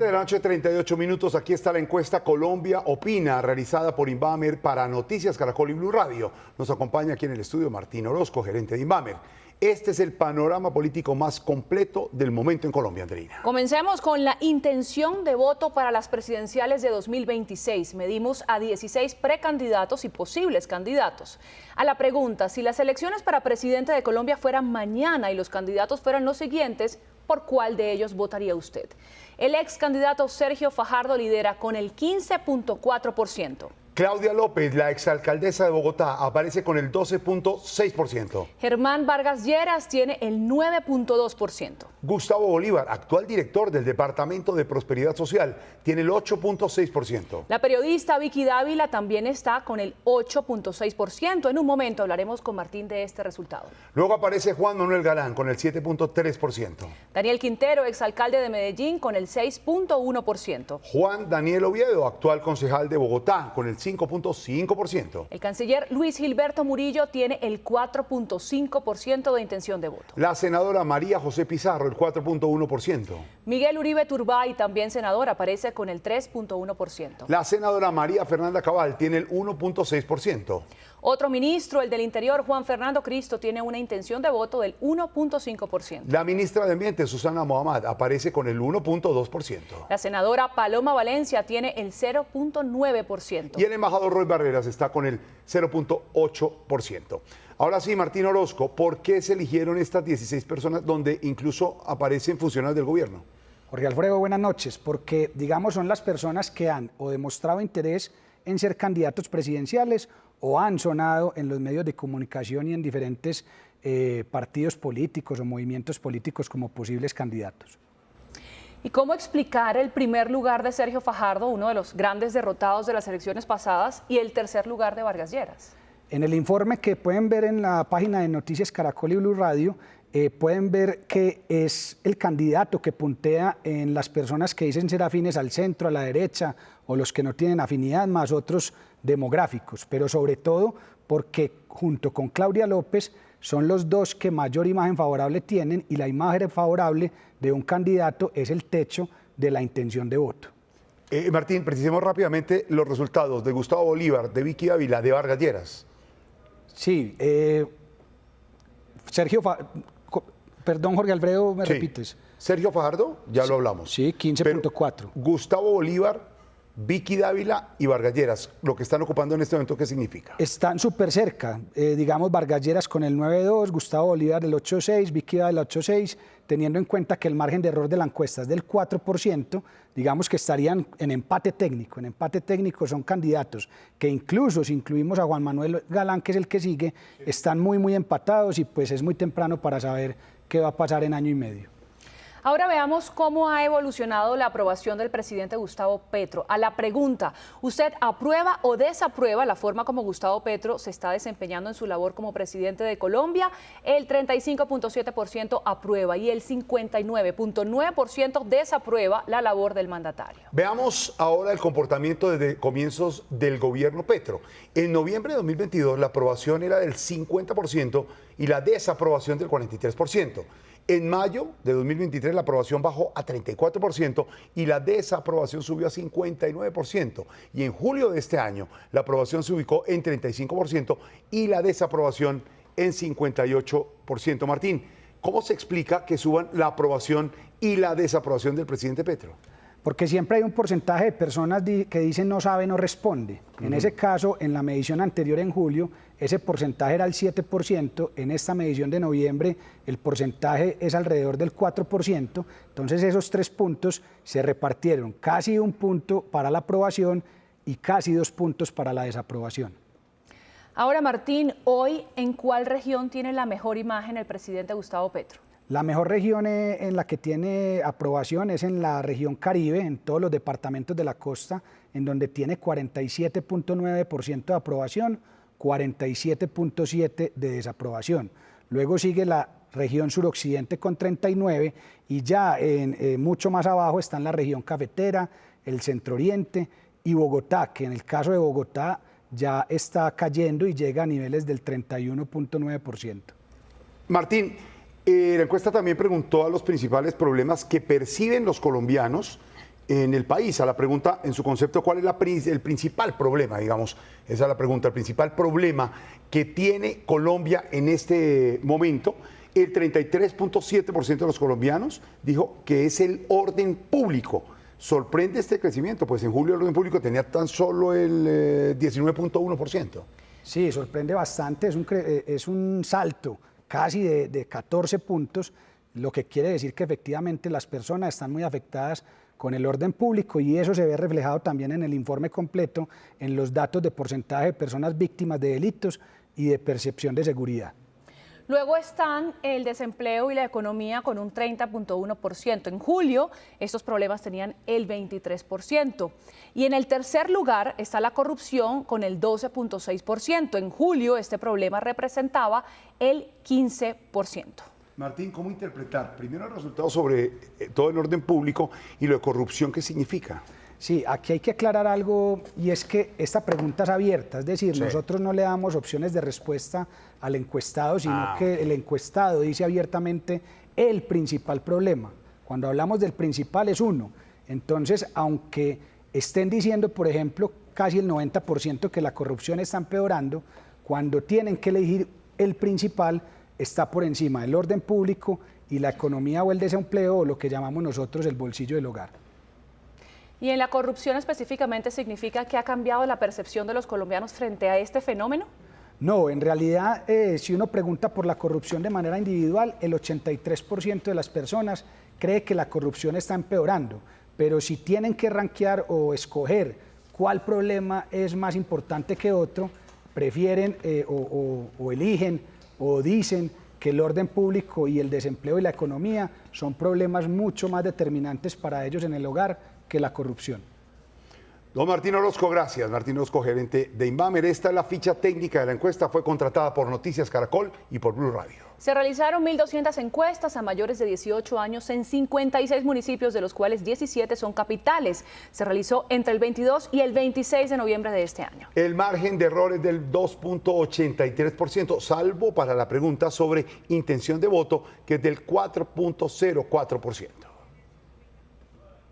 7 de la noche, 38 minutos. Aquí está la encuesta Colombia Opina, realizada por Invamer para Noticias Caracol y Blue Radio. Nos acompaña aquí en el estudio Martín Orozco, gerente de Invamer. Este es el panorama político más completo del momento en Colombia, Andreina. Comencemos con la intención de voto para las presidenciales de 2026. Medimos a 16 precandidatos y posibles candidatos. A la pregunta, si las elecciones para presidente de Colombia fueran mañana y los candidatos fueran los siguientes, ¿por cuál de ellos votaría usted? El ex candidato Sergio Fajardo lidera con el 15.4%. Claudia López, la exalcaldesa de Bogotá, aparece con el 12.6%. Germán Vargas Lleras tiene el 9.2%. Gustavo Bolívar, actual director del Departamento de Prosperidad Social, tiene el 8.6%. La periodista Vicky Dávila también está con el 8.6%. En un momento hablaremos con Martín de este resultado. Luego aparece Juan Manuel Galán con el 7.3%. Daniel Quintero, exalcalde de Medellín, con el 6.1%. Juan Daniel Oviedo, actual concejal de Bogotá, con el 5.5%. El canciller Luis Gilberto Murillo tiene el 4.5% de intención de voto. La senadora María José Pizarro, el 4.1%. Miguel Uribe Turbay, también senador, aparece con el 3.1%. La senadora María Fernanda Cabal tiene el 1.6%. Otro ministro, el del Interior, Juan Fernando Cristo, tiene una intención de voto del 1.5%. La ministra de Ambiente, Susana Mohamed, aparece con el 1.2%. La senadora Paloma Valencia tiene el 0.9%. Y el embajador Roy Barreras está con el 0.8%. Ahora sí, Martín Orozco, ¿por qué se eligieron estas 16 personas donde incluso aparecen funcionarios del gobierno? Jorge Alfredo, buenas noches, porque digamos son las personas que han o demostrado interés en ser candidatos presidenciales o han sonado en los medios de comunicación y en diferentes partidos políticos o movimientos políticos como posibles candidatos. ¿Y cómo explicar el primer lugar de Sergio Fajardo, uno de los grandes derrotados de las elecciones pasadas, y el tercer lugar de Vargas Lleras? En el informe que pueden ver en la página de Noticias Caracol y Blue Radio, pueden ver que es el candidato que puntea en las personas que dicen ser afines al centro, a la derecha, o los que no tienen afinidad, más otros demográficos, pero sobre todo porque junto con Claudia López son los dos que mayor imagen favorable tienen, y la imagen favorable de un candidato es el techo de la intención de voto. Martín, precisemos rápidamente los resultados de Gustavo Bolívar, de Vicky Dávila, de Vargas Lleras. Sí, perdón, Jorge Alfredo, ¿me repites? Sergio Fajardo, ya lo hablamos. Sí, 15.4. Gustavo Bolívar, Vicky Dávila y Vargas Lleras, lo que están ocupando en este momento, ¿qué significa? Están súper cerca, digamos Vargas Lleras con el 9.2, Gustavo Bolívar el 8.6, Vicky Dávila el 8.6, teniendo en cuenta que el margen de error de la encuesta es del 4%, digamos que estarían en empate técnico. En empate técnico son candidatos que incluso si incluimos a Juan Manuel Galán, que es el que sigue, están muy empatados, y pues es muy temprano para saber qué va a pasar en año y medio. Ahora veamos cómo ha evolucionado la aprobación del presidente Gustavo Petro. A la pregunta, ¿usted aprueba o desaprueba la forma como Gustavo Petro se está desempeñando en su labor como presidente de Colombia? El 35.7% aprueba y el 59.9% desaprueba la labor del mandatario. Veamos ahora el comportamiento desde comienzos del gobierno Petro. En noviembre de 2022 la aprobación era del 50% y la desaprobación del 43%. En mayo de 2023 la aprobación bajó a 34% y la desaprobación subió a 59%. Y en julio de este año la aprobación se ubicó en 35% y la desaprobación en 58%. Martín, ¿cómo se explica que suban la aprobación y la desaprobación del presidente Petro? Porque siempre hay un porcentaje de personas que dicen no sabe, no responde. En ese caso, en la medición anterior en julio, ese porcentaje era el 7%, en esta medición de noviembre el porcentaje es alrededor del 4%, entonces esos 3 puntos se repartieron, casi 1 punto para la aprobación y casi 2 puntos para la desaprobación. Ahora, Martín, hoy, ¿en cuál región tiene la mejor imagen el presidente Gustavo Petro? La mejor región en la que tiene aprobación es en la región Caribe, en todos los departamentos de la costa, en donde tiene 47.9% de aprobación, 47.7% de desaprobación. Luego sigue la región suroccidente con 39% y ya mucho más abajo están la región cafetera, el centro oriente y Bogotá, que en el caso de Bogotá ya está cayendo y llega a niveles del 31.9%. Martín, la encuesta también preguntó a los principales problemas que perciben los colombianos en el país. A la pregunta, en su concepto, ¿cuál es el principal problema? Digamos, esa es la pregunta, el principal problema que tiene Colombia en este momento. El 33.7% de los colombianos dijo que es el orden público. Sorprende este crecimiento, pues en julio el orden público tenía tan solo el 19.1%. Sí, sorprende bastante, es un salto casi de 14 puntos, lo que quiere decir que efectivamente las personas están muy afectadas con el orden público y eso se ve reflejado también en el informe completo, en los datos de porcentaje de personas víctimas de delitos y de percepción de seguridad. Luego están el desempleo y la economía con un 30.1%. En julio, estos problemas tenían el 23%. Y en el tercer lugar está la corrupción con el 12.6%. En julio, este problema representaba el 15%. Martín, ¿cómo interpretar primero el resultado sobre todo el orden público y lo de corrupción qué significa? Sí, aquí hay que aclarar algo y es que esta pregunta es abierta, es decir, Sí. nosotros no le damos opciones de respuesta al encuestado, sino que el encuestado dice abiertamente el principal problema. Cuando hablamos del principal es uno. Entonces, aunque estén diciendo, por ejemplo, casi el 90% que la corrupción está empeorando, cuando tienen que elegir el principal, está por encima del orden público y la economía o el desempleo o lo que llamamos nosotros el bolsillo del hogar. Y en la corrupción específicamente significa que ha cambiado la percepción de los colombianos frente a este fenómeno. No, en realidad, si uno pregunta por la corrupción de manera individual, el 83% de las personas cree que la corrupción está empeorando, pero si tienen que rankear o escoger cuál problema es más importante que otro, prefieren o eligen o dicen que el orden público y el desempleo y la economía son problemas mucho más determinantes para ellos en el hogar que la corrupción. Don Martín Orozco, gracias. Martín Orozco, gerente de Invamer. Esta es la ficha técnica de la encuesta. Fue contratada por Noticias Caracol y por Blue Radio. Se realizaron 1.200 encuestas a mayores de 18 años en 56 municipios, de los cuales 17 son capitales. Se realizó entre el 22 y el 26 de noviembre de este año. El margen de error es del 2.83%, salvo para la pregunta sobre intención de voto, que es del 4.04%.